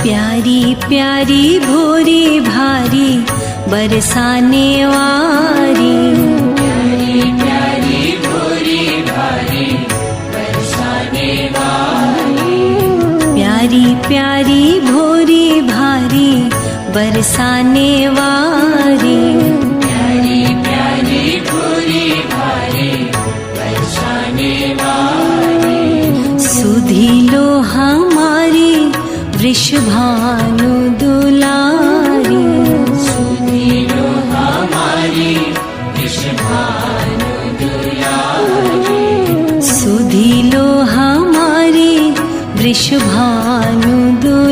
प्यारी प्यारी भोरी भारी बरसाने वारी, प्यारी प्यारी भोरी भारी बरसाने वाली, प्यारी प्यारी भोरी भारी बरसाने वारी, प्यारी प्यारी भोरी भारी बरसाने वाली। सुधी लो हमारी वृषभानु दुलारी, सुधी लो हमारी वृषभानु दुलारी, सुधी लो हमारी वृषभानु दुलारी।